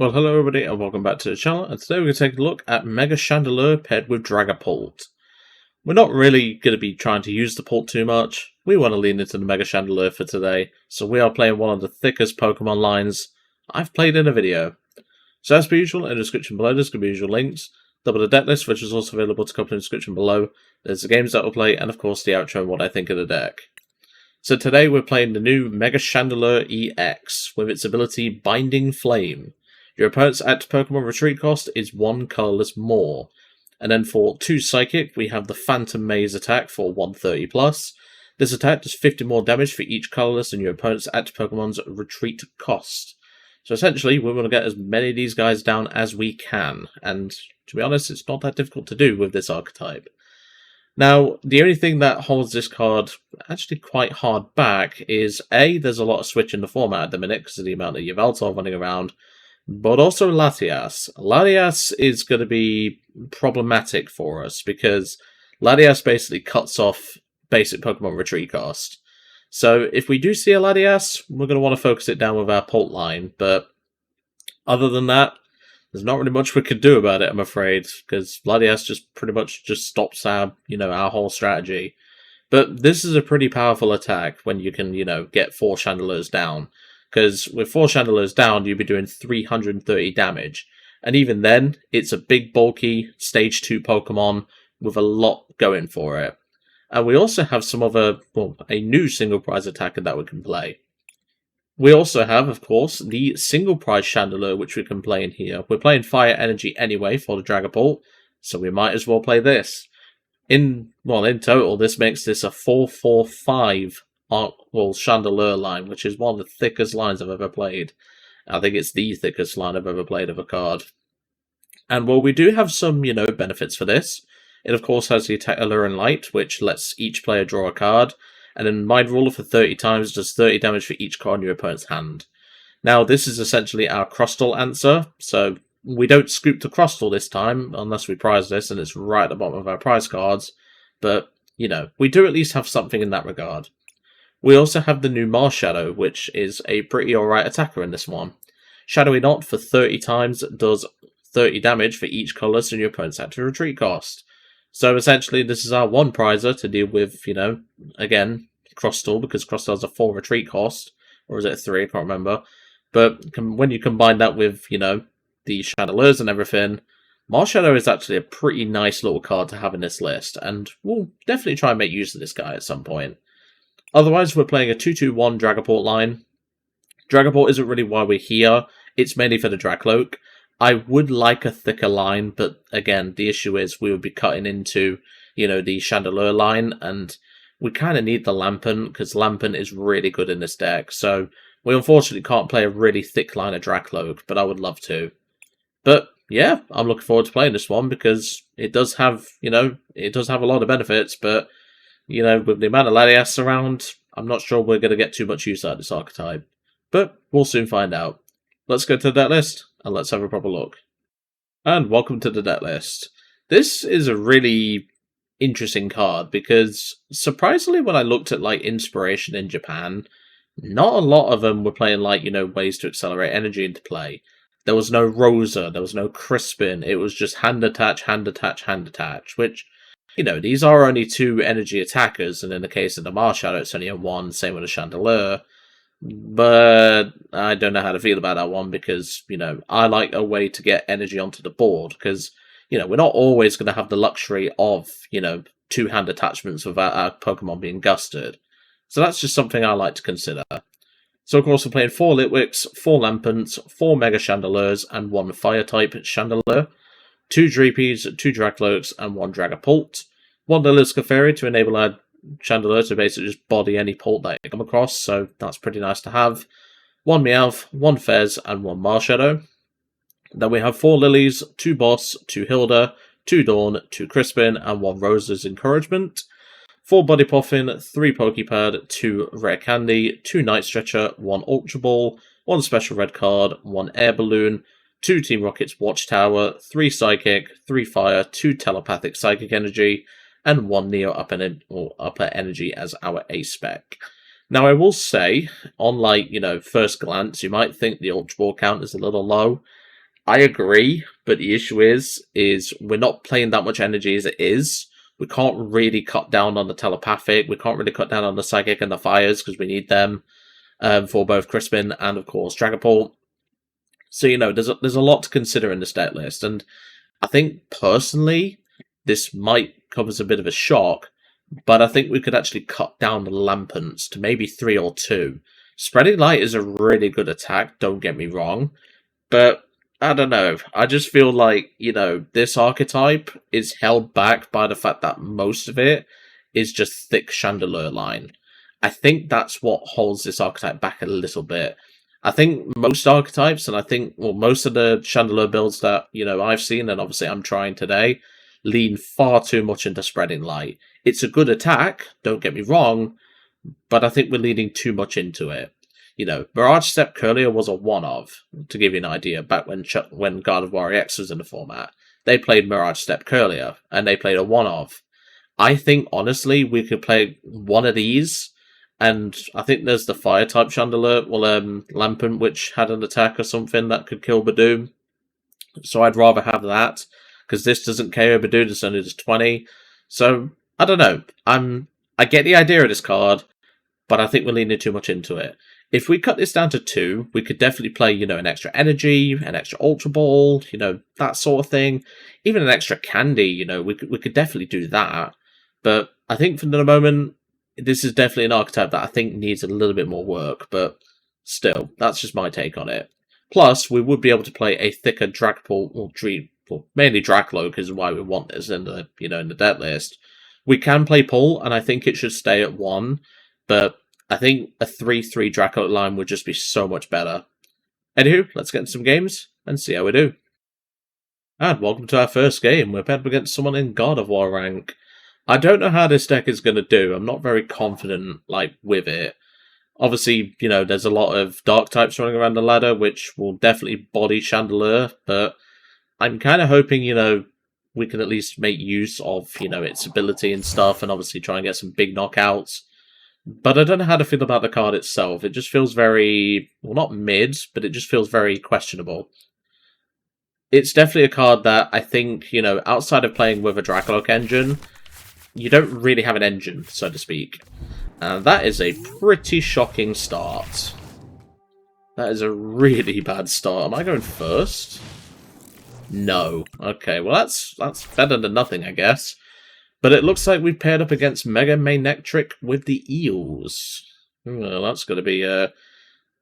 Well, hello everybody and welcome back to the channel, and today we're going to take a look at Mega Chandelure paired with Dragapult. We're not really going to be trying to use the Pult too much. We want to lean into the Mega Chandelure for today, so we are playing one of the thickest Pokemon lines I've played in a video. So as per usual, in the description below there's going to be usual links, double the deck list which is also available to copy in the description below, there's the games that we'll play, and of course the outro and what I think of the deck. So today we're playing the new Mega Chandelure EX with its ability Binding Flame. Your opponent's active Pokemon retreat cost is 1 colourless more. And then for 2 Psychic, we have the Phantom Maze attack for 130+. This attack does 50 more damage for each colourless than your opponent's active Pokemon's retreat cost. So essentially, we want to get as many of these guys down as we can. And to be honest, it's not that difficult to do with this archetype. Now, the only thing that holds this card actually quite hard back is A, there's a lot of switch in the format at the minute because of the amount of Yveltal running around, but also Latias. Latias is going to be problematic for us because Latias basically cuts off basic Pokemon retreat cost. So if we do see a Latias, we're going to want to focus it down with our Pult line, but other than that, there's not really much we could do about it, I'm afraid, because Latias just pretty much just stops our, our whole strategy. But this is a pretty powerful attack when you can, get 4 Chandelures down. Because with 4 Chandelures down, you'd be doing 330 damage. And even then, it's a big, bulky, Stage 2 Pokemon with a lot going for it. And we also have some other, a new single prize attacker that we can play. We also have, of course, the single prize Chandelure, which we can play in here. We're playing Fire Energy anyway for the Dragapult, so we might as well play this. In total, this makes this a 4-4-5 Chandelure line, which is one of the thickest lines I've ever played. I think it's the thickest line I've ever played of a card. And we do have some, benefits for this. It, of course, has the attack Allure and Light, which lets each player draw a card. And then Mind Ruler for 30 times does 30 damage for each card in your opponent's hand. Now, this is essentially our Crustle answer, so we don't scoop the Crustle this time, unless we prize this, and it's right at the bottom of our prize cards. But, we do at least have something in that regard. We also have the new Marshadow, which is a pretty alright attacker in this one. Shadowy Knot for 30 times does 30 damage for each colourless in your opponent's active retreat cost. So essentially, this is our one prizer to deal with, again, Crustle, because Crustle has a 4 retreat cost, or is it a 3? I can't remember. But when you combine that with, the Chandelures and everything, Marshadow is actually a pretty nice little card to have in this list, and we'll definitely try and make use of this guy at some point. Otherwise, we're playing a 2-2-1 Dragapult line. Dragapult isn't really why we're here, it's mainly for the Drakloak. I would like a thicker line, but again, the issue is we would be cutting into, the Chandelure line, and we kind of need the Lampent, because Lampent is really good in this deck, so we unfortunately can't play a really thick line of Drakloak, but I would love to. But yeah, I'm looking forward to playing this one, because it does have, it does have a lot of benefits, but, with the amount of Latias around, I'm not sure we're going to get too much use out of this archetype. But we'll soon find out. Let's go to the deck list, and let's have a proper look. And welcome to the deck list. This is a really interesting card, because surprisingly when I looked at, Inspiration in Japan, not a lot of them were playing, ways to accelerate energy into play. There was no Rosa, there was no Crispin, it was just hand attach, hand attach, hand attach, which, these are only 2 energy attackers, and in the case of the Marshadow, it's only a 1, same with the Chandelure. But I don't know how to feel about that one because, I like a way to get energy onto the board because, we're not always going to have the luxury of, 2-hand attachments without our Pokemon being gusted. So that's just something I like to consider. So, of course, we're playing 4 Litwicks, 4 Lampents, 4 Mega Chandelures, and 1 Fire-type Chandelure, 2 Dreepies, 2 Drakloaks, and 1 Dragapult, 1 Lillie's Clefairy to enable our Chandelure to basically just body any Pult that you come across, so that's pretty nice to have. 1 Meowth, 1 Fez, and 1 Marshadow. Then we have 4 Lillies, 2 Boss, 2 Hilda, 2 Dawn, 2 Crispin, and 1 Rosa's Encouragement. 4 Buddy Poffin, 3 Poké Pad, 2 Rare Candy, 2 Night Stretcher, 1 Ultra Ball, 1 Special Red Card, 1 Air Balloon, 2 Team Rocket's Watchtower, 3 Psychic, 3 Fire, 2 Telepathic Psychic Energy, and 1 Neo Upper Energy as our A-Spec. Now, I will say, on, first glance, you might think the Ultra Ball count is a little low. I agree, but the issue is we're not playing that much energy as it is. We can't really cut down on the telepathic. We can't really cut down on the psychic and the fires because we need them for both Crispin and, of course, Dragapult. So, you know, there's a lot to consider in this deck list. And I think, personally, this might come as a bit of a shock, but I think we could actually cut down the Lampents to maybe 3 or 2. Spreading Light is a really good attack, don't get me wrong, but I don't know. I just feel like, you know, this archetype is held back by the fact that most of it is just thick Chandelure line. I think that's what holds this archetype back a little bit. I think most archetypes, and I think, well, most of the Chandelure builds that, you know, I've seen, and obviously I'm trying today, lean far too much into Spreading Light. It's a good attack, don't get me wrong, but I think we're leaning too much into it. You know, Mirage Step Curlier was a one-of, to give you an idea, back when God of War X was in the format. They played Mirage Step Curlier, and they played a one-of. I think, honestly, we could play one of these, and I think there's the Fire-type Chandelure, Lampent, which had an attack or something that could kill Badoom. So I'd rather have that, because this doesn't KO Badoom, this only does 20. So, I don't know. I get the idea of this card, but I think we're leaning too much into it. If we cut this down to 2, we could definitely play, you know, an extra energy, an extra Ultra Ball, you know, that sort of thing. Even an extra candy, you know, we could definitely do that. But I think for the moment, this is definitely an archetype that I think needs a little bit more work, but still, that's just my take on it. Plus, we would be able to play a thicker Dragapult, or mainly Drakloak is why we want this in the, you know, in the deck list. We can play Pull, and I think it should stay at 1, but I think a 3-3 Drakloak line would just be so much better. Anywho, let's get into some games and see how we do. And welcome to our first game. We're paired up against someone in God of War rank. I don't know how this deck is going to do. I'm not very confident, like, with it. Obviously, you know, there's a lot of dark types running around the ladder, which will definitely body Chandelure, but I'm kind of hoping, you know, we can at least make use of, you know, its ability and stuff, and obviously try and get some big knockouts. But I don't know how to feel about the card itself. It just feels very, well, not mid, but it just feels very questionable. It's definitely a card that I think, you know, outside of playing with a Drakloak engine, you don't really have an engine, so to speak. And that is a pretty shocking start. That is a really bad start. Am I going first? No. Okay, well that's better than nothing, I guess. But it looks like we've paired up against Mega Manectric with the Eels. Well, that's going to be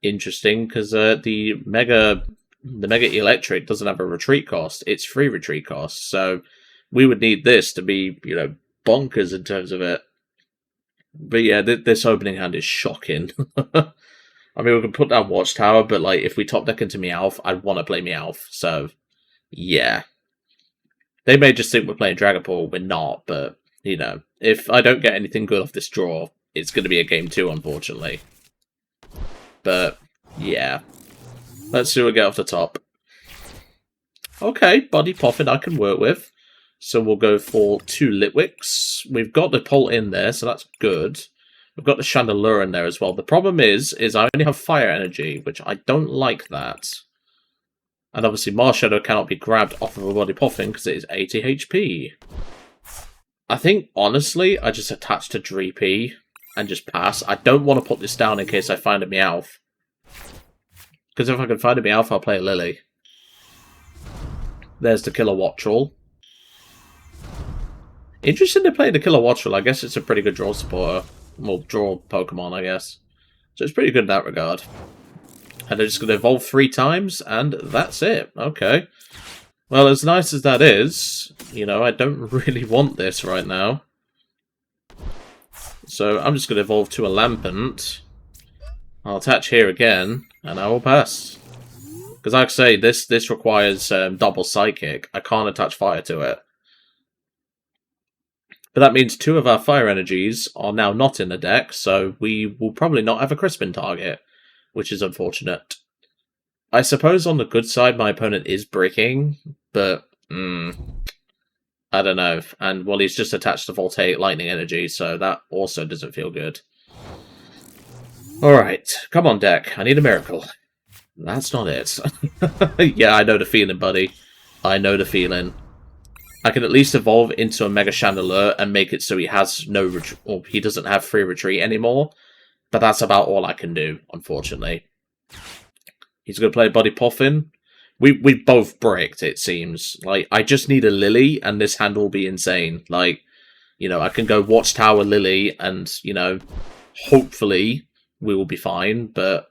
interesting, because the Mega Electric doesn't have a retreat cost. It's free retreat cost, so we would need this to be, you know, bonkers in terms of it. But yeah, this opening hand is shocking. I mean, we can put down Watchtower, but like if we top deck into Meowth, I'd want to play Meowth. So, yeah. They may just think we're playing Dragapult, we're not, but, you know, if I don't get anything good off this draw, it's going to be a game 2, unfortunately. But, yeah. Let's see what we get off the top. Okay, Buddy Poffin I can work with. So we'll go for 2 Litwicks. We've got the Pult in there, so that's good. We've got the Chandelure in there as well. The problem is I only have Fire Energy, which I don't like that. And obviously Marshadow cannot be grabbed off of a Buddy Poffin because it is 80 HP. I think, honestly, I just attach to Dreepy and just pass. I don't want to put this down in case I find a Meowth. Because if I can find a Meowth, I'll play a Lillie. There's the Killer Wattrel. Interesting to play the Killer Wattrel. I guess it's a pretty good draw supporter. Well, draw Pokemon, I guess. So it's pretty good in that regard. And they're just going to evolve 3 times, and that's it. Okay. Well, as nice as that is, you know, I don't really want this right now. So I'm just going to evolve to a Lampent. I'll attach here again, and I will pass. Because like I say, this requires double Psychic. I can't attach Fire to it. But that means 2 of our Fire Energies are now not in the deck, so we will probably not have a Crispin target, which is unfortunate. I suppose on the good side, my opponent is breaking, but I don't know. And, well, he's just attached to Voltaic Lightning Energy, so that also doesn't feel good. Alright, come on, deck. I need a miracle. That's not it. Yeah, I know the feeling, buddy. I know the feeling. I can at least evolve into a Mega Chandelure and make it so he has no or he doesn't have free retreat anymore. But that's about all I can do, unfortunately. He's going to play Buddy Poffin. We both bricked, it seems. Like, I just need a Lillie, and this hand will be insane. Like, you know, I can go Watchtower Lillie, and, you know, hopefully we will be fine. But,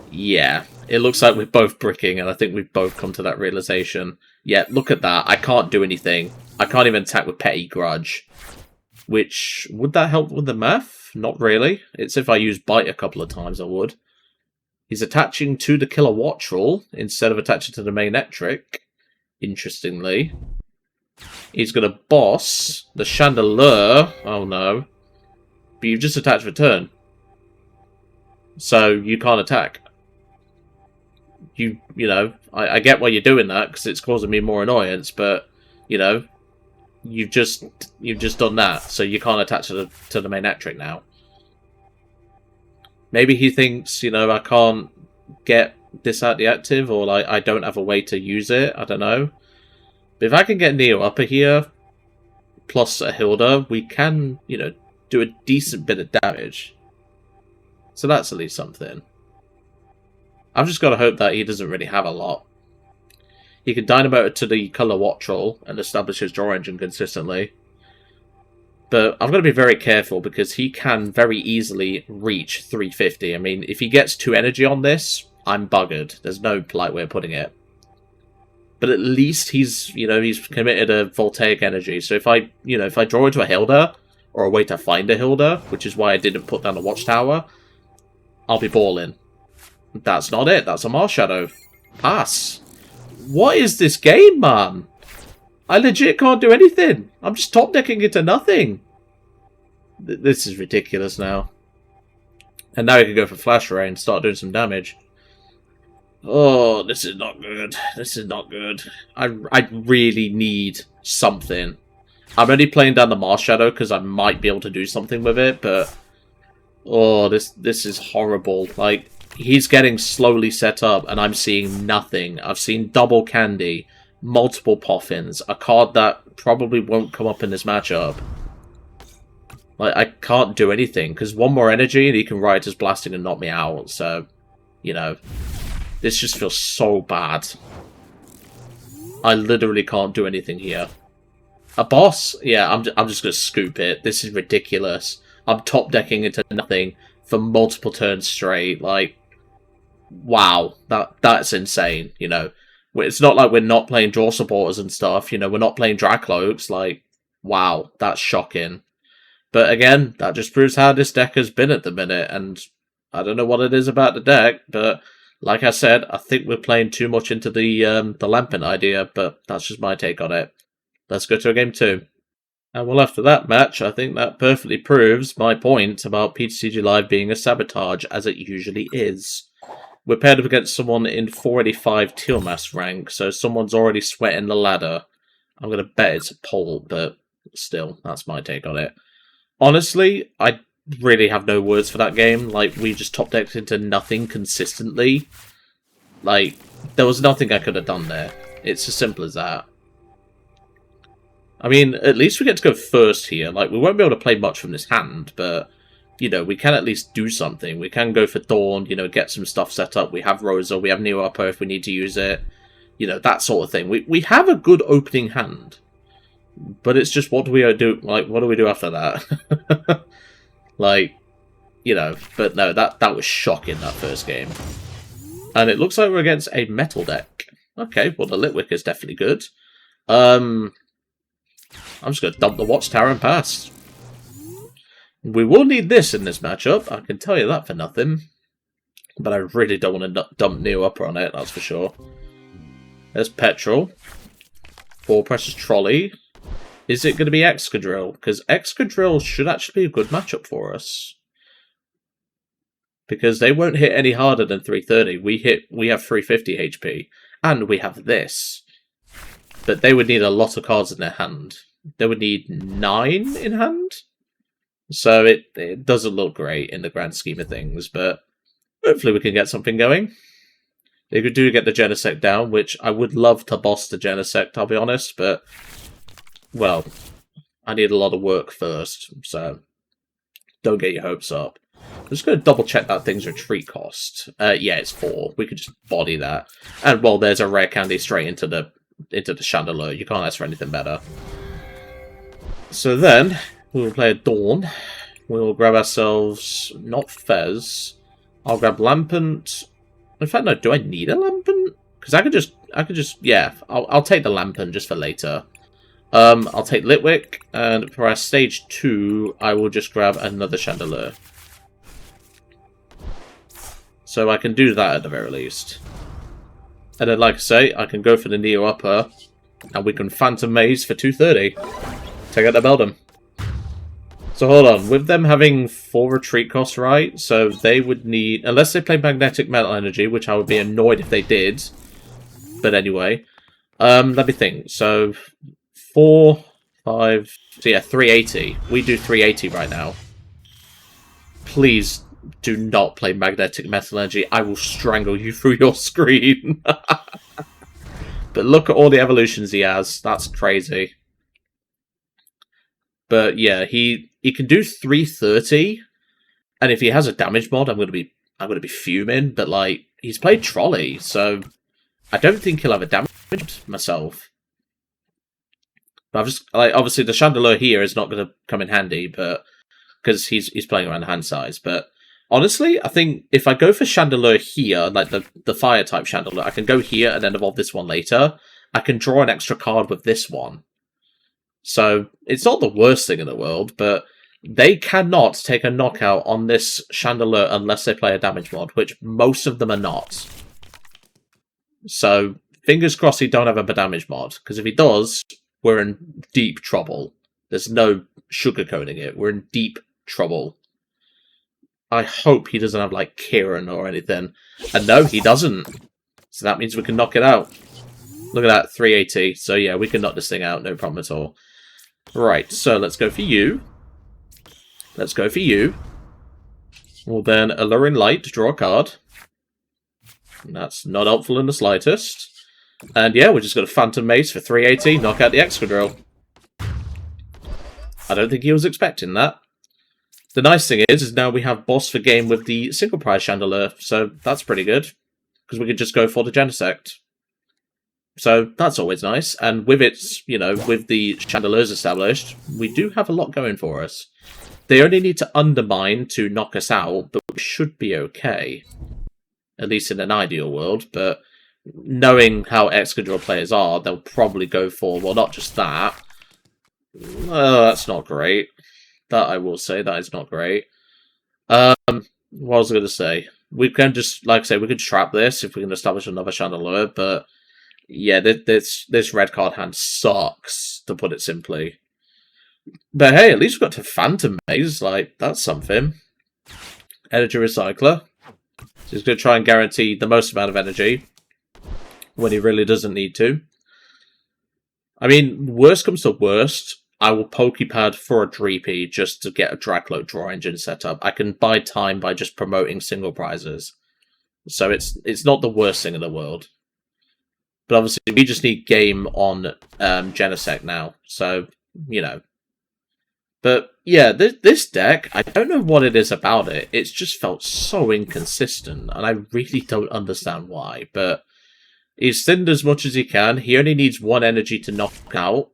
yeah, it looks like we're both bricking, and I think we've both come to that realization. Yeah, look at that. I can't do anything. I can't even attack with Petty Grudge. Which, would that help with the math? Not really. It's if I use Bite a couple of times, I would. He's attaching to the Killer Wattrel instead of attaching to the Manectric, interestingly. He's going to boss the Chandelure. Oh no. But you've just attached for turn. So you can't attack. You know, I get why you're doing that because it's causing me more annoyance, but, you know, you've just done that, so you can't attach to the Manectric now. Maybe he thinks, you know, I can't get this out the active, or like I don't have a way to use it. I don't know. But if I can get Neo Upper here, plus a Hilda, we can, you know, do a decent bit of damage. So that's at least something. I've just got to hope that he doesn't really have a lot. He can Dynamo it to the Colour Wattrel and establish his draw engine consistently. But I've got to be very careful because he can very easily reach 350. I mean, if he gets 2 energy on this, I'm buggered. There's no polite way of putting it. But at least he's, you know, he's committed a Voltaic energy. So if I, you know, if I draw into a Hilda, or a way to find a Hilda, which is why I didn't put down a Watchtower, I'll be balling. That's not it. That's a Marshadow. Pass. What is this game, man? I legit can't do anything. I'm just top decking into nothing. This is ridiculous now. And now you can go for Flash Ray and start doing some damage. Oh, this is not good. This is not good. I really need something. I'm only playing down the Marshadow because I might be able to do something with it, but... Oh, this is horrible. Like, he's getting slowly set up and I'm seeing nothing. I've seen double Candy, multiple Poffins, a card that probably won't come up in this matchup. Like, I can't do anything, because one more energy and he can ride his blasting and knock me out, so, you know, this just feels so bad. I literally can't do anything here. A boss? Yeah, I'm just going to scoop it. This is ridiculous. I'm top decking into nothing for multiple turns straight, like, wow, that's insane, you know. It's not like we're not playing draw supporters and stuff, you know, we're not playing Drakloaks, like, wow, that's shocking. But again, that just proves how this deck has been at the minute, and I don't know what it is about the deck, but like I said, I think we're playing too much into the Lampent idea, but that's just my take on it. Let's go to a game 2. And well, after that match, I think that perfectly proves my point about PTCG Live being a sabotage, as it usually is. We're paired up against someone in 485 Teal Mass rank, so someone's already sweating the ladder. I'm going to bet it's a Polt, but still, that's my take on it. Honestly, I really have no words for that game. Like, we just top decked into nothing consistently. Like, there was nothing I could have done there. It's as simple as that. I mean, at least we get to go first here. Like, we won't be able to play much from this hand, but, you know, we can at least do something. We can go for Dawn, you know, get some stuff set up. We have Rosa, we have Neo Upper if we need to use it. You know, that sort of thing. We have a good opening hand. But it's just, what do we do? Like, what do we do after that? Like, you know, but no, that was shocking, that first game. And it looks like we're against a metal deck. Okay, well, the Litwick is definitely good. I'm just going to dump the Watchtower and pass. We will need this in this matchup, I can tell you that for nothing. But I really don't want to dump Neo Upper on it, that's for sure. There's Petrol. 4 presses Trolley. Is it going to be Excadrill? Because Excadrill should actually be a good matchup for us. Because they won't hit any harder than 330. We have 350 HP. And we have this. But they would need a lot of cards in their hand. They would need 9 in hand. So it doesn't look great in the grand scheme of things. But hopefully we can get something going. They could do get the Genesect down, which I would love to boss the Genesect, I'll be honest, but, well, I need a lot of work first, so don't get your hopes up. I'm just going to double check that thing's retreat cost. Yeah, it's 4. We could just body that. And, well, there's a rare candy straight into the Chandelure. You can't ask for anything better. So then, we will play a Dawn. We'll grab ourselves, not Fez. I'll grab Lampent. In fact, no, do I need a Lampent? Because I could just, yeah, I'll take the Lampent just for later. I'll take Litwick, and for our stage 2, I will just grab another Chandelure. So I can do that at the very least. And then, like I say, I can go for the Neo Upper, and we can Phantom Maze for 230. Take out the Beldum. So hold on, with them having 4 retreat costs, right? So they would need, unless they play Magnetic Metal Energy, which I would be annoyed if they did. But anyway, let me think. So 4, 5, so yeah, 380. We do 380 right now. Please do not play Magnetic Metal Energy. I will strangle you through your screen. But look at all the evolutions he has. That's crazy. But yeah, he can do 330, and if he has a damage mod, I'm gonna be fuming. But like, he's played Trolley, so I don't think he'll have a damage mod myself. But I've just, like, obviously the Chandelure here is not gonna come in handy, but because he's playing around the hand size. But honestly, I think if I go for Chandelure here, like the fire type Chandelure, I can go here and then evolve this one later. I can draw an extra card with this one. So, it's not the worst thing in the world, but they cannot take a knockout on this Chandelure unless they play a damage mod, which most of them are not. So, fingers crossed he don't have a damage mod, because if he does, we're in deep trouble. There's no sugarcoating it. We're in deep trouble. I hope he doesn't have, like, Kieran or anything. And no, he doesn't. So that means we can knock it out. Look at that, 380. So yeah, we can knock this thing out, no problem at all. Right, so let's go for you. Let's go for you. We'll then Alluring Light to draw a card. That's not helpful in the slightest. And yeah, we're just got a Phantom Mace for 380, knock out the Excadrill. I don't think he was expecting that. The nice thing is now we have boss for game with the single prize Chandelure, so that's pretty good. Because we could just go for the Genesect. So that's always nice, and with its, you know, with the Chandelures established, we do have a lot going for us. They only need to undermine to knock us out, but we should be okay. At least in an ideal world, but knowing how Excadrill players are, they'll probably go for, well, not just that. That's not great. That I will say, that is not great. What was I going to say? We can just, like I say, we could trap this if we can establish another Chandelure, but yeah, this red card hand sucks, to put it simply. But hey, at least we got to Phantom Maze, like, that's something. Energy Recycler. So he's going to try and guarantee the most amount of energy when he really doesn't need to. I mean, worst comes to worst, I will Poké Pad for a Dreepy just to get a Drakloak draw engine set up. I can buy time by just promoting single prizes. So it's not the worst thing in the world. But obviously, we just need game on Genesect now. So, you know. But, yeah, this deck, I don't know what it is about it. It's just felt so inconsistent. And I really don't understand why. But he's thinned as much as he can. He only needs 1 energy to knock out.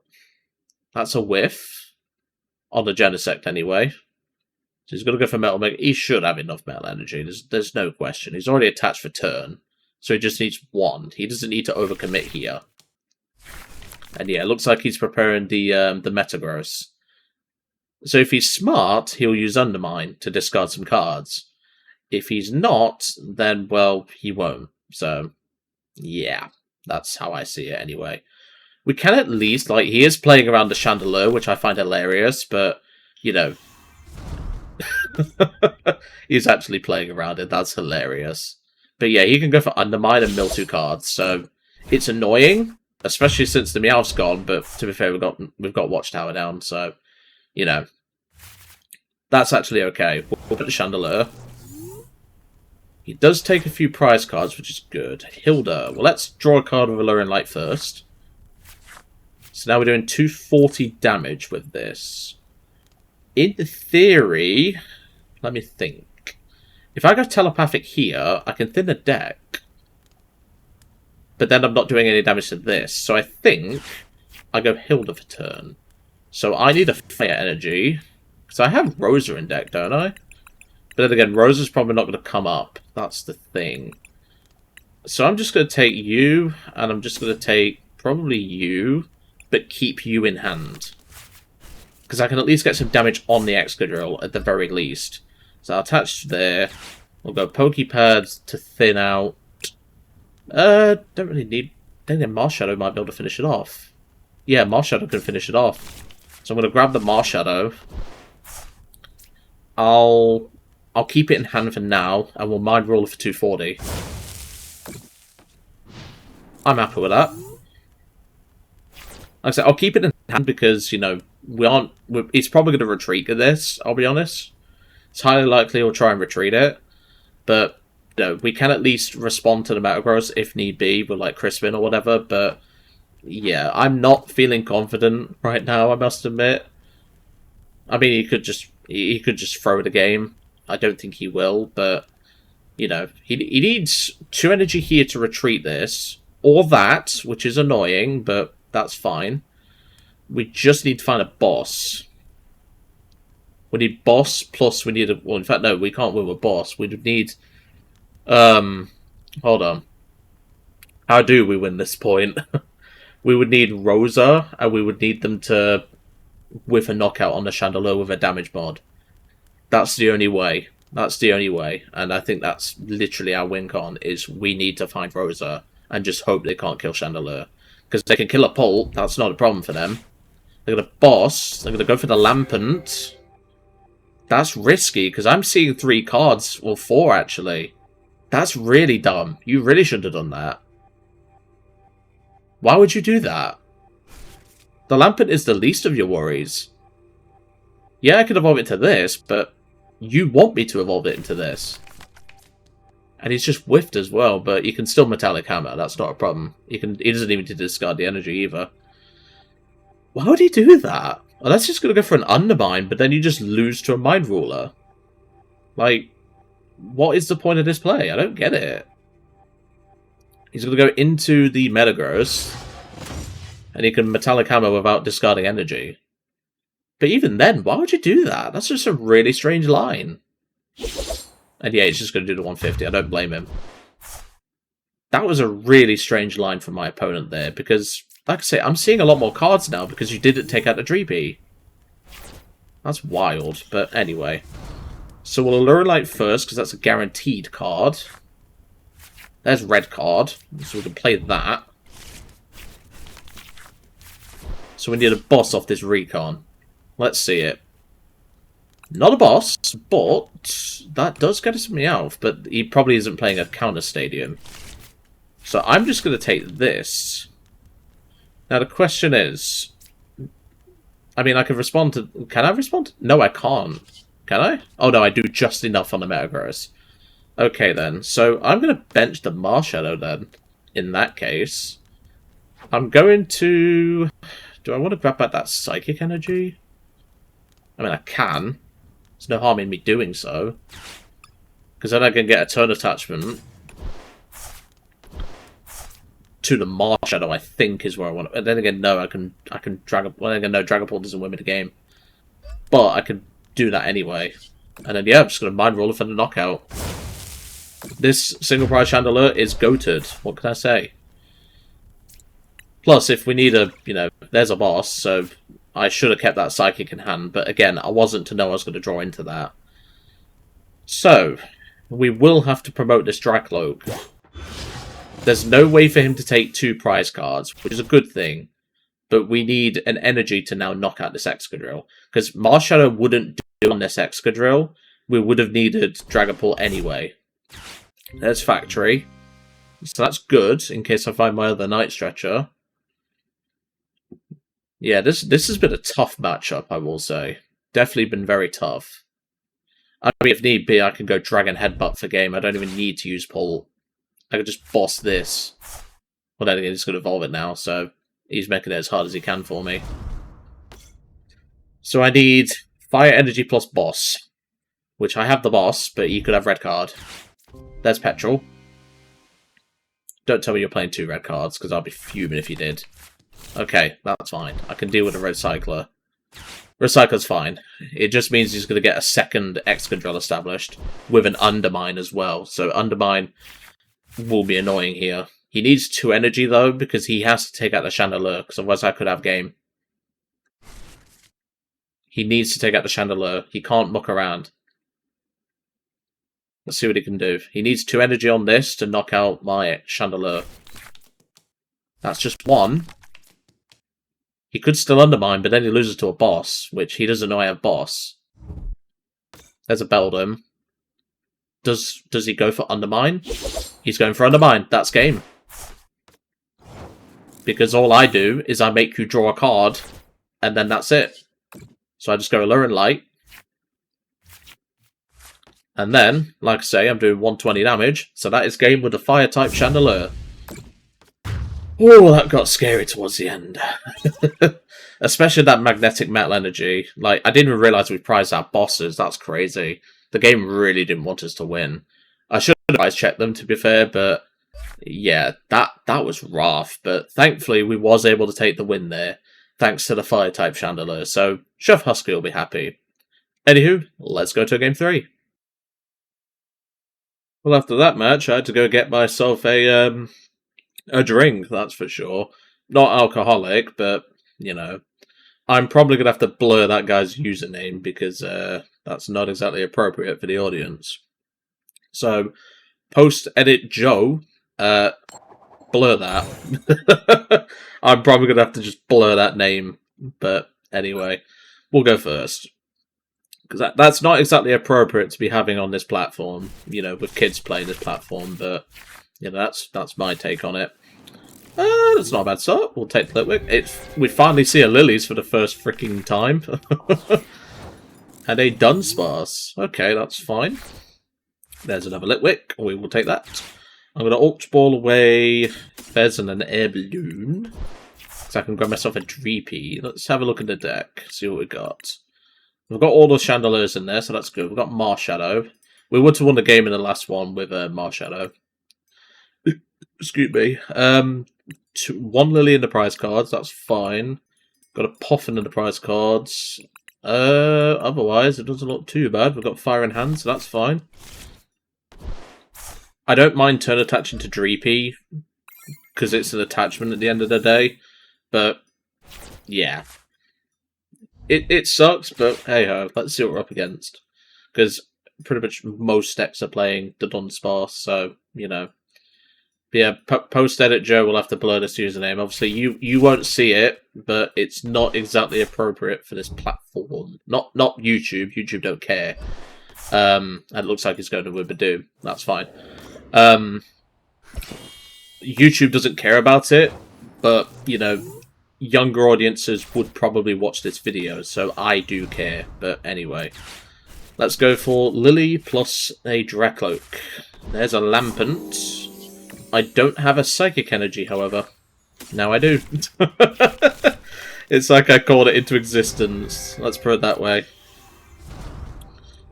That's a whiff. On the Genesect, anyway. So he's going to go for Metal Mega. He should have enough Metal Energy. There's no question. He's already attached for turn. So he just needs 1. He doesn't need to overcommit here. And yeah, it looks like he's preparing the Metagross. So if he's smart, he'll use Undermine to discard some cards. If he's not, then, well, he won't. So, yeah, that's how I see it anyway. We can at least, like, he is playing around the Chandelure, which I find hilarious, but, you know, he's actually playing around it. That's hilarious. But yeah, he can go for Undermine and mill 2 cards, so it's annoying, especially since the Meowth's gone, but to be fair, we've got Watchtower down, so, you know, that's actually okay. We'll put the Chandelure. He does take a few prize cards, which is good. Hilda. Well, let's draw a card with Alluring Light first. So now we're doing 240 damage with this. In theory, let me think. If I go telepathic here, I can thin the deck. But then I'm not doing any damage to this. So I think I go Hilda for turn. So I need a Fire Energy. Because I have Rosa in deck, don't I? But then again, Rosa's probably not going to come up. That's the thing. So I'm just going to take you, and I'm just going to take probably you, but keep you in hand. Because I can at least get some damage on the Excadrill at the very least. So I'll attach there. We'll go Poké Pad to thin out. Don't really need... I think Marshadow might be able to finish it off. Yeah, Marshadow can finish it off. So I'm going to grab the Marshadow. I'll keep it in hand for now, and we'll Mind Roller for 240. I'm happy with that. Like I said, I'll keep it in hand because, you know, he's probably going to retreat at this, I'll be honest. It's highly likely he'll try and retreat it. But, you know, we can at least respond to the Metagross if need be with, like, Crispin or whatever. But, yeah, I'm not feeling confident right now, I must admit. I mean, he could just throw the game. I don't think he will, but, you know, he needs 2 energy here to retreat this. Or that, which is annoying, but that's fine. We just need to find a boss. We need boss, plus we need a... Well, in fact, no, we can't win with boss. We would need... hold on. How do we win this point? We would need Rosa, and we would need them to... with a knockout on the Chandelure with a damage mod. That's the only way. That's the only way. And I think that's literally our win con, is we need to find Rosa and just hope they can't kill Chandelure. Because they can kill a Pult, that's not a problem for them. They're going to boss, they're going to go for the Lampent. That's risky, because I'm seeing 3 cards, or 4 actually. That's really dumb. You really shouldn't have done that. Why would you do that? The Lampent is the least of your worries. Yeah, I could evolve it to this, but you want me to evolve it into this. And he's just whiffed as well, but you can still Metallic Hammer, that's not a problem. He doesn't even need to discard the energy either. Why would he do that? Well, that's just going to go for an Undermine, but then you just lose to a Mind Ruler. Like, what is the point of this play? I don't get it. He's going to go into the Metagross, and he can Metallic Hammer without discarding energy. But even then, why would you do that? That's just a really strange line. And yeah, he's just going to do the 150. I don't blame him. That was a really strange line from my opponent there, because, like I say, I'm seeing a lot more cards now because you didn't take out the Dreepy. That's wild, but anyway. So we'll Allure Light first, because that's a guaranteed card. There's red card, so we can play that. So we need a boss off this Recon. Let's see it. Not a boss, but that does get us a Meowth, but he probably isn't playing a counter stadium. So I'm just going to take this. Now the question is... I mean, I can respond to... Can I respond? No, I can't. Can I? Oh no, I do just enough on the Metagross. Okay then, so I'm going to bench the Marshadow then, in that case. I'm going to... Do I want to grab back that Psychic Energy? I mean, I can. There's no harm in me doing so. Because then I can get a turn attachment to the Marshadow, I think, is where I want to... And then again, no, I can Dragapult... Well, then again, no, Dragapult doesn't win me the game. But I can do that anyway. And then, yeah, I'm just going to Mind Roller for the knockout. This single prize Chandelure is goated. What can I say? Plus, if we need a... You know, there's a boss, so... I should have kept that Psychic in hand, but again, I wasn't to know I was going to draw into that. So, we will have to promote this Drakloak. There's no way for him to take 2 prize cards, which is a good thing, but we need an energy to now knock out this Excadrill. Because Marshadow wouldn't do on this Excadrill, we would have needed Dragapult anyway. There's Factory. So that's good, in case I find my other Night Stretcher. Yeah, this has been a tough matchup, I will say. Definitely been very tough. I mean, if need be, I can go Dragon Headbutt for game. I don't even need to use Pult. I could just boss this. Well, then again, he's going to evolve it now, so he's making it as hard as he can for me. So I need Fire Energy plus Boss, which I have the Boss, but you could have red card. There's Petrol. Don't tell me you're playing 2 red cards, because I'll be fuming if you did. Okay, that's fine. I can deal with a Recycler. Recycler's fine. It just means he's going to get a second X-Control established, with an Undermine as well. So Undermine will be annoying here. He needs 2 energy, though, because he has to take out the Chandelure, because otherwise I could have game. He needs to take out the Chandelure. He can't muck around. Let's see what he can do. He needs 2 energy on this to knock out my Chandelure. That's just 1. He could still Undermine, but then he loses to a boss, which he doesn't know I have boss. There's a Beldum. Does he go for Undermine? He's going for Undermine. That's game. Because all I do is I make you draw a card, and then that's it. So I just go Allure and Light. And then, like I say, I'm doing 120 damage, so that is game with a Fire-type Chandelure. Oh, that got scary towards the end. Especially that Magnetic Metal Energy. Like, I didn't even realise we prized our bosses. That's crazy. The game really didn't want us to win. I should have prize checked them, to be fair, but yeah, that was rough. But thankfully, we was able to take the win there, thanks to the Fire-type Chandelure. So, Chef Husky will be happy. Anywho, let's go to game 3. Well, after that match, I had to go get myself a drink, that's for sure. Not alcoholic, but, you know. I'm probably going to have to blur that guy's username, because that's not exactly appropriate for the audience. So, post-edit Joe, blur that. I'm probably going to have to just blur that name, but anyway, we'll go first. Because that's not exactly appropriate to be having on this platform, you know, with kids playing this platform, but, you know, that's my take on it. That's not a bad start. We'll take Litwick. We finally see a Lillie's for the first freaking time. And a Dunsparce. Okay, that's fine. There's another Litwick. We will take that. I'm going to Ultra Ball away Fez and an Air Balloon. So I can grab myself a Dreepy. Let's have a look at the deck, see what we got. We've got all the Chandelures in there, so that's good. We've got Marshadow. We would have won the game in the last one with Marshadow. Excuse me. 1 Lillie in the prize cards, that's fine. Got a Poffin in the prize cards. Otherwise, it doesn't look too bad. We've got Fire in hand, so that's fine. I don't mind turn attaching to Dreepy, because it's an attachment at the end of the day. But, yeah. It sucks, but hey-ho, let's see what we're up against. Because pretty much most decks are playing the Dunsparce, so, you know. But yeah, post-edit Joe will have to blur this username. Obviously, you won't see it, but it's not exactly appropriate for this platform. Not YouTube. YouTube don't care. And it looks like he's going to Wibadoo. That's fine. YouTube doesn't care about it, but, you know, younger audiences would probably watch this video, so I do care. But anyway, let's go for Lillie plus a Drakloak. There's a Lampent. I don't have a Psychic Energy, however. Now I do. It's like I called it into existence. Let's put it that way.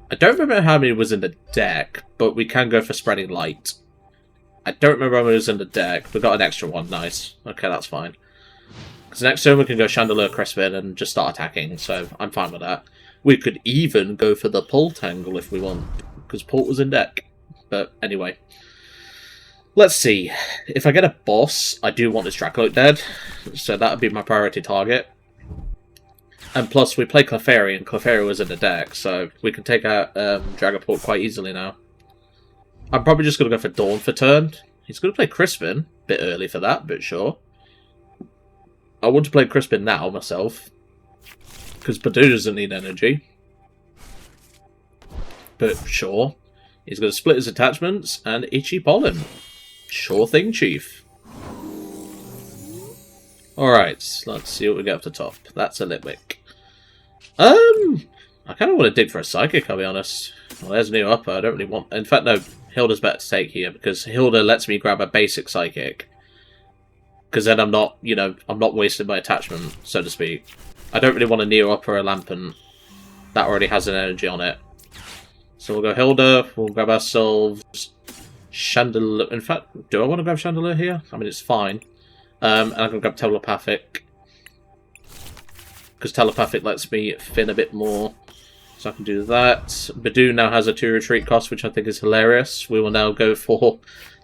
I don't remember how many was in the deck, but we can go for Spreading Light. I don't remember how many was in the deck. We got an extra one. Nice. Okay, that's fine. Because next turn we can go Chandelure Crispin and just start attacking, so I'm fine with that. We could even go for the Pult angle if we want, because Pult was in deck. But anyway. Let's see. If I get a boss, I do want this Drakloak dead, so that would be my priority target. And plus, we play Clefairy, and Clefairy was in the deck, so we can take out Dragapult quite easily now. I'm probably just going to go for Dawn for turn. He's going to play Crispin. Bit early for that, but sure. I want to play Crispin now, myself. Because Badoo doesn't need energy. But sure. He's going to split his attachments and Itchy Pollen. Sure thing, Chief. Alright, let's see what we get up the top. That's a Litwick. I kind of want to dig for a Psychic, I'll be honest. Well, there's a new upper. I don't really want... In fact, no. Hilda's better to take here, because Hilda lets me grab a basic Psychic. Because then I'm not, you know, I'm not wasting my attachment, so to speak. I don't really want a Neo Upper or a Lampent. That already has an energy on it. So we'll go Hilda, we'll grab ourselves Chandelure. In fact, do I want to grab Chandelure here? I mean, it's fine. And I'm going to grab Telepathic. Because Telepathic lets me fin a bit more. So I can do that. Badoo now has a 2 retreat cost, which I think is hilarious. We will now go for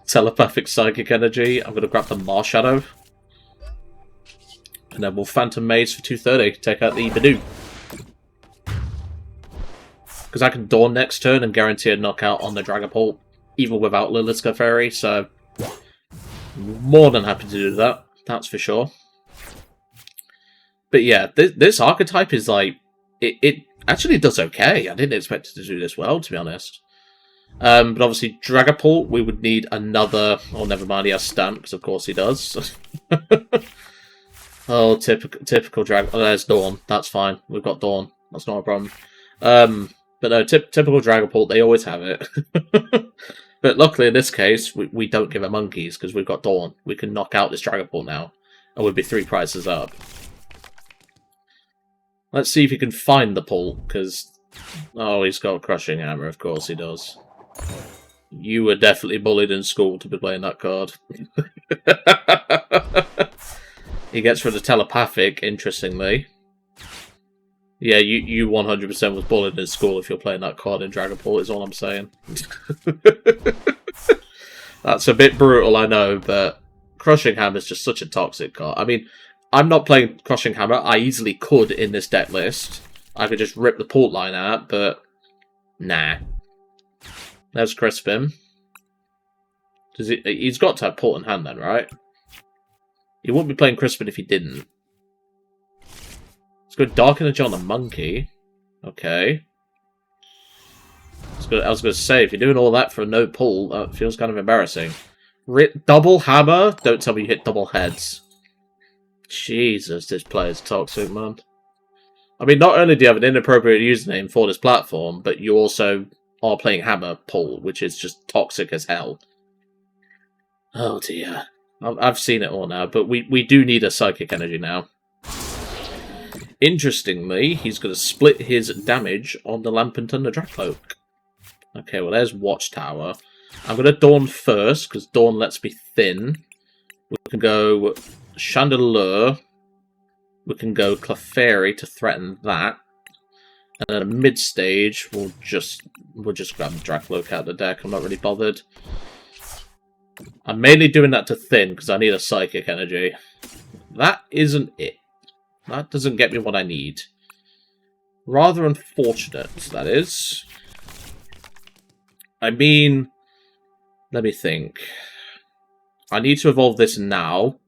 Telepathic Psychic Energy. I'm going to grab the Marshadow. And then we'll Phantom Maze for 230. Take out the Badoo. Because I can Dawn next turn and guarantee a knockout on the Dragapult, even without Lillie's Clefairy, so more than happy to do that, that's for sure. But yeah, this archetype is like, it actually does okay. I didn't expect it to do this well, to be honest. But obviously, Dragapult, we would need another... Oh, never mind, he has Stamp, because of course he does. Oh, typical Drag... Oh, there's Dawn. That's fine. We've got Dawn. That's not a problem. But no, typical Dragapult, they always have it. But luckily, in this case, we don't give it monkeys, because we've got Dawn. We can knock out this Dragapult now, and we'd be 3 prices up. Let's see if he can find the Pult, because... Oh, he's got a Crushing Hammer, of course he does. You were definitely bullied in school to be playing that card. He gets rid of Telepathic, interestingly. Yeah, you 100% was bullied in school if you're playing that card in Dragapult, is all I'm saying. That's a bit brutal, I know, but Crushing Hammer is just such a toxic card. I mean, I'm not playing Crushing Hammer. I easily could in this deck list. I could just rip the Pult line out, but nah. There's Crispin. He's got to have Pult in hand then, right? He wouldn't be playing Crispin if he didn't. Let's go Dark Energy on the Monkey. Okay. I was going to say, if you're doing all that for no pull, that feels kind of embarrassing. Double Hammer? Don't tell me you hit double heads. Jesus, this player's toxic, man. I mean, not only do you have an inappropriate username for this platform, but you also are playing Hammer Pull, which is just toxic as hell. Oh dear. I've seen it all now, but we do need a Psychic Energy now. Interestingly, he's going to split his damage on the Lampent and the Drakloak. Okay, well, there's Watchtower. I'm going to Dawn first, because Dawn lets me thin. We can go Chandelure. We can go Clefairy to threaten that. And then a mid-stage, we'll just grab the Drakloak out of the deck. I'm not really bothered. I'm mainly doing that to thin, because I need a Psychic Energy. That isn't it. That doesn't get me what I need. Rather unfortunate, that is. I mean, let me think. I need to evolve this now.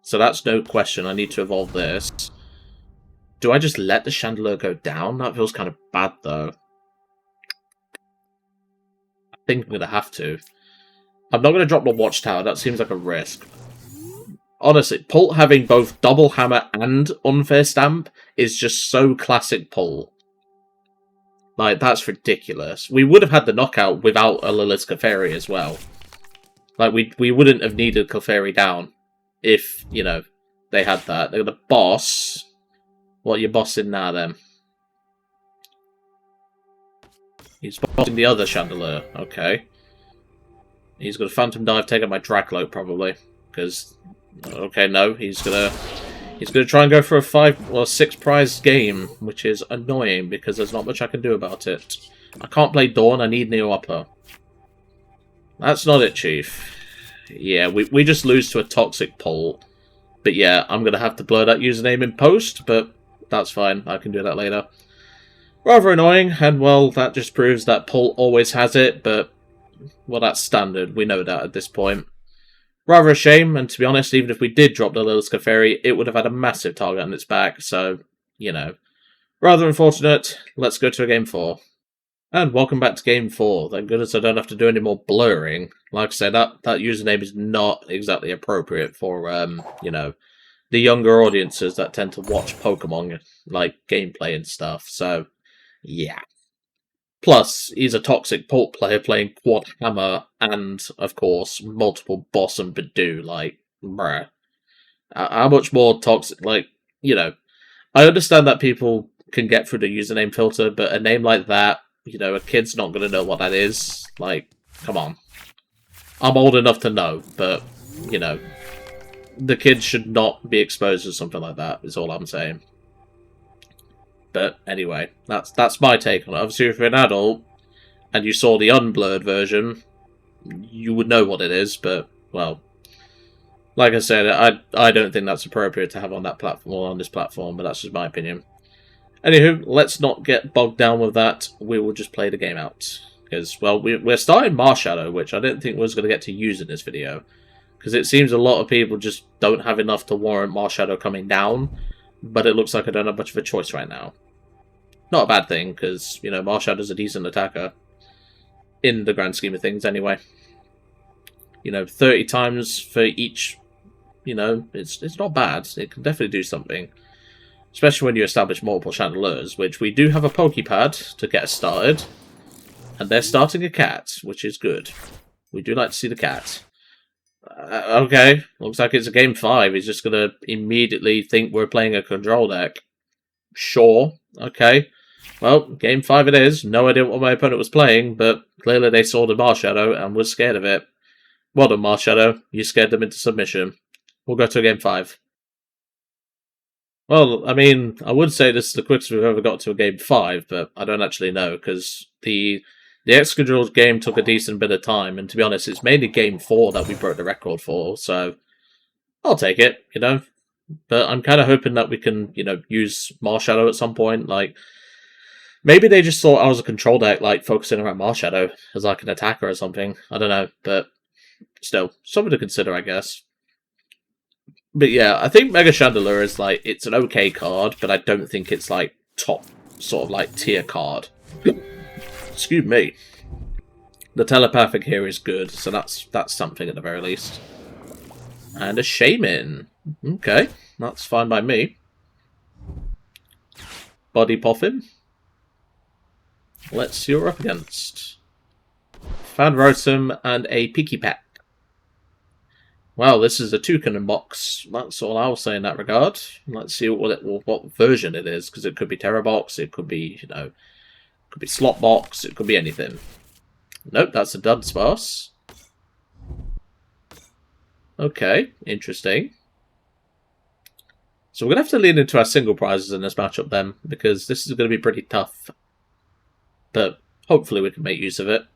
So that's no question. I need to evolve this. Do I just let the Chandelure go down? That feels kind of bad, though. I think I'm going to have to. I'm not going to drop the Watchtower. That seems like a risk. Honestly, Pult having both Double Hammer and Unfair Stamp is just so classic Pult. Like, that's ridiculous. We would have had the knockout without a Lilith Clefairy as well. Like, we wouldn't have needed Clefairy down if, you know, they had that. They're the boss. What are you bossing now, then? He's bossing the other Chandelure. Okay. He's got a Phantom Dive, take out my Drakloak, probably. Because... Okay, no, he's gonna try and go for a 5 or 6 prize game, which is annoying because there's not much I can do about it. I can't play Dawn, I need Neo Upper. That's not it, Chief. Yeah, we just lose to a toxic Pult. But yeah, I'm gonna have to blur that username in post, but that's fine, I can do that later. Rather annoying, and well, that just proves that Pult always has it, but well, that's standard, we know that at this point. Rather a shame, and to be honest, even if we did drop the Lilith Clefairy, it would have had a massive target on its back, so, you know. Rather unfortunate. Let's go to Game 4. And welcome back to Game 4. Thank goodness I don't have to do any more blurring. Like I said, that username is not exactly appropriate for, you know, the younger audiences that tend to watch Pokemon, like, gameplay and stuff, so, yeah. Plus, he's a toxic pult player playing Quad Hammer and, of course, multiple Boss and Badoo, like, bruh. How much more toxic, like, you know, I understand that people can get through the username filter, but a name like that, you know, a kid's not going to know what that is. Like, come on. I'm old enough to know, but, you know, the kids should not be exposed to something like that, is all I'm saying. But anyway, that's my take on it. Obviously, if you're an adult and you saw the unblurred version, you would know what it is, but, well, like I said, I don't think that's appropriate to have on that platform or on this platform, but that's just my opinion. Anywho, let's not get bogged down with that. We will just play the game out. Because, well, we're starting Marshadow, which I didn't think we was going to get to use in this video. Because it seems a lot of people just don't have enough to warrant Marshadow coming down. But it looks like I don't have much of a choice right now. Not a bad thing, because, you know, Marshadow's a decent attacker. In the grand scheme of things, anyway. You know, 30 times for each, you know, it's not bad. It can definitely do something. Especially when you establish multiple Chandelures, which we do have a Poké Pad to get us started. And they're starting a cat, which is good. We do like to see the cat. Okay, looks like it's a game 5. He's just going to immediately think we're playing a control deck. Sure, okay. Well, game 5 it is. No idea what my opponent was playing, but clearly they saw the Marshadow and was scared of it. Well done, Marshadow. You scared them into submission. We'll go to game 5. Well, I mean, I would say this is the quickest we've ever got to a game 5, but I don't actually know, because the Excadrill's game took a decent bit of time, and to be honest, it's mainly game 4 that we broke the record for, so I'll take it, you know. But I'm kind of hoping that we can, you know, use Marshadow at some point, like, maybe they just thought I was a control deck, like, focusing around Marshadow as, like, an attacker or something, I don't know, but still, something to consider, I guess. But yeah, I think Mega Chandelure is, like, it's an okay card, but I don't think it's, like, top, sort of, like, tier card. Excuse me. The telepathic here is good, so that's something at the very least. And a Shaman. Okay, that's fine by me. Buddy Poffin. Let's see what we're up against. Rotom and a Pikipek. Well, this is a Toucan box. That's all I'll say in that regard. Let's see what version it is, because it could be Terra Box, it could be, you know, it could be Slot Box, it could be anything. Nope, that's a Dunsparce. Okay, interesting. So we're going to have to lean into our single prizes in this matchup then, because this is going to be pretty tough. But hopefully we can make use of it.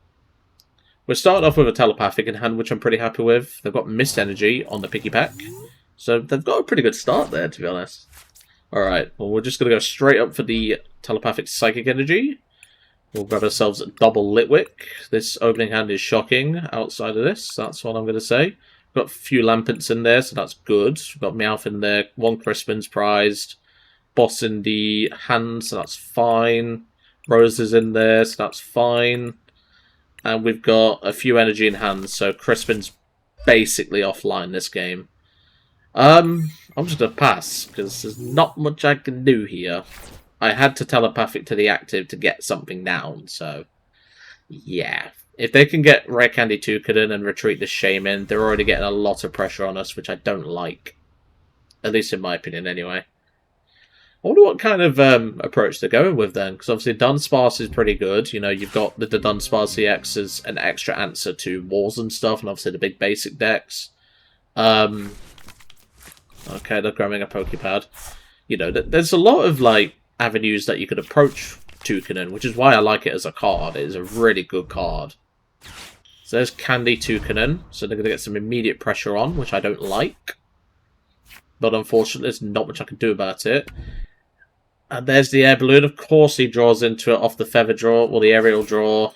We're starting off with a telepathic in hand, which I'm pretty happy with. They've got Mist Energy on the Pikipek. So they've got a pretty good start there, to be honest. Alright, well, we're just going to go straight up for the telepathic Psychic Energy. We'll grab ourselves a double Litwick. This opening hand is shocking outside of this. That's what I'm going to say. We've got a few Lampents in there, so that's good. We've got Meowth in there. One Crispin's prized. Boss in the hand, so that's fine. Rosa's in there, so that's fine. And we've got a few energy in hand, so Crispin's basically offline this game. I'm just going to pass, because there's not much I can do here. I had to telepathic to the active to get something down, so yeah. If they can get Rare Candy Toucan and retreat the Shaman, they're already getting a lot of pressure on us, which I don't like. At least in my opinion, anyway. I wonder what kind of approach they're going with then, because obviously Dunsparce is pretty good. You know, you've got the Dunsparce EX as an extra answer to walls and stuff, and obviously the big basic decks. Okay, they're grabbing a Poké Pad. You know, there's a lot of, like, avenues that you could approach Toucanon, which is why I like it as a card. It is a really good card. So there's Candy Toucanon, so they're going to get some immediate pressure on, which I don't like. But unfortunately, there's not much I can do about it. And there's the air balloon. Of course he draws into it off the feather draw, or the aerial draw.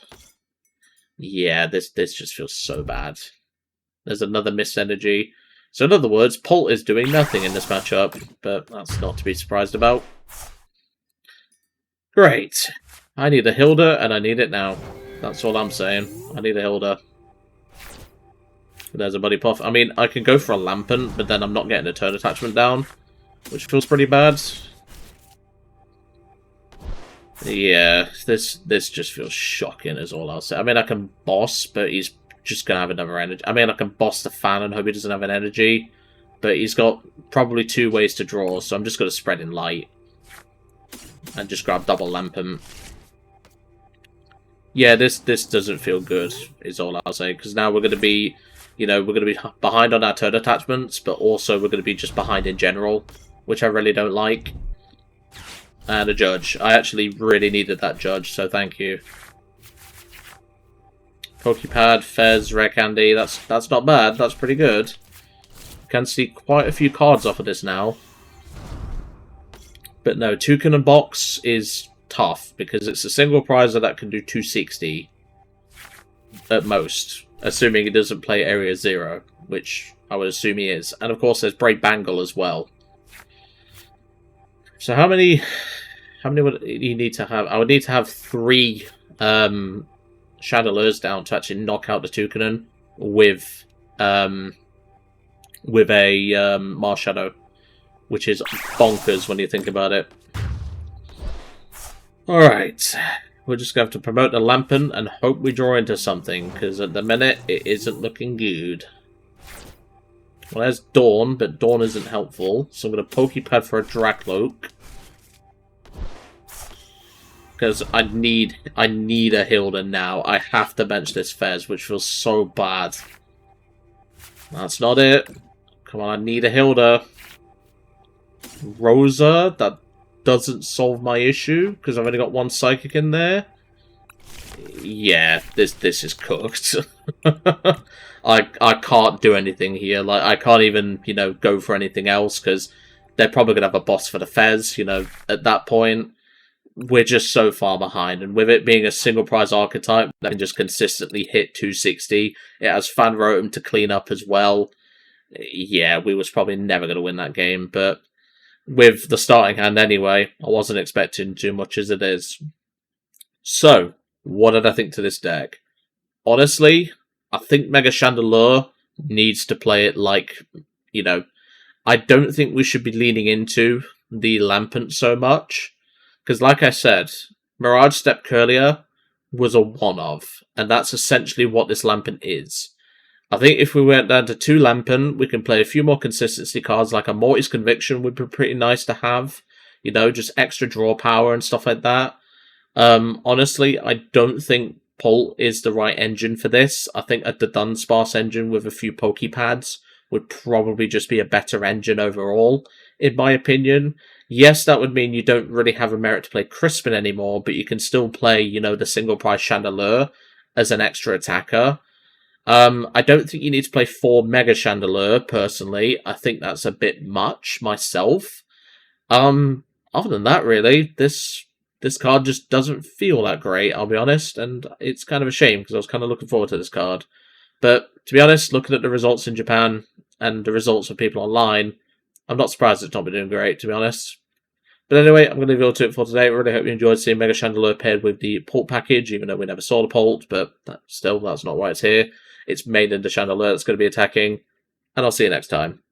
Yeah, this just feels so bad. There's another Mist Energy. So in other words, Pult is doing nothing in this matchup, but that's not to be surprised about. Great. I need a Hilda, and I need it now. That's all I'm saying. I need a Hilda. There's a Buddy Puff. I mean, I can go for a Lampent, but then I'm not getting a turn attachment down, which feels pretty bad. Yeah, this just feels shocking is all I'll say. I mean, I can boss, but he's just going to have another energy. I mean, I can boss the fan and hope he doesn't have an energy, but he's got probably 2 ways to draw, so I'm just going to spread in light. And just grab double Lampent. Yeah, this doesn't feel good, is all I'll say, because now we're going to be, you know, we're going to be behind on our turn attachments, but also we're going to be just behind in general, which I really don't like. And a Judge. I actually really needed that Judge, so thank you. Poké Pad, Fez, Rare Candy, that's not bad, that's pretty good. Can see quite a few cards off of this now. But no, Toucan and Box is tough, because it's a single prizer that can do 260 at most, assuming he doesn't play Area 0, which I would assume he is. And of course there's Brave Bangle as well. So how many would you need to have? I would need to have 3 Chandelures down to actually knock out the Toucanon with a Marshadow, which is bonkers when you think about it. Alright, we're just going to have to promote the Lampent and hope we draw into something, because at the minute it isn't looking good. Well, there's Dawn, but Dawn isn't helpful, so I'm going to Poké Pad for a Drakloak. Because I need a Hilda now. I have to bench this Fez, which feels so bad. That's not it. Come on, I need a Hilda. Rosa, that doesn't solve my issue, because I've only got 1 Psychic in there. Yeah, this is cooked. I can't do anything here. Like, I can't even, you know, go for anything else, because they're probably going to have a boss for the Fez, you know, at that point. We're just so far behind, and with it being a single prize archetype that can just consistently hit 260, it has Fan Rotom to clean up as well. Yeah, we was probably never going to win that game, but with the starting hand anyway, I wasn't expecting too much as it is. So, what did I think to this deck? Honestly, I think Mega Chandelure needs to play it like, you know, I don't think we should be leaning into the Lampent so much. Because like I said, Mirage Step Curlier was a one-off, and that's essentially what this Lampent is. I think if we went down to 2 Lampent, we can play a few more consistency cards, like a Morty's Conviction would be pretty nice to have. You know, just extra draw power and stuff like that. Honestly, I don't think Pult is the right engine for this. I think a Dunsparce engine with a few Poké Pads would probably just be a better engine overall, in my opinion. Yes, that would mean you don't really have a merit to play Crispin anymore, but you can still play, you know, the single prize Chandelure as an extra attacker. I don't think you need to play 4 Mega Chandelure, personally. I think that's a bit much, myself. Other than that, really, this card just doesn't feel that great, I'll be honest, and it's kind of a shame, because I was kind of looking forward to this card. But, to be honest, looking at the results in Japan, and the results of people online, I'm not surprised it's not been doing great, to be honest. But anyway, I'm going to go to it for today. I really hope you enjoyed seeing Mega Chandelure paired with the Pult package, even though we never saw the Pult, but still, that's not why it's here. It's mainly the Chandelure that's going to be attacking, and I'll see you next time.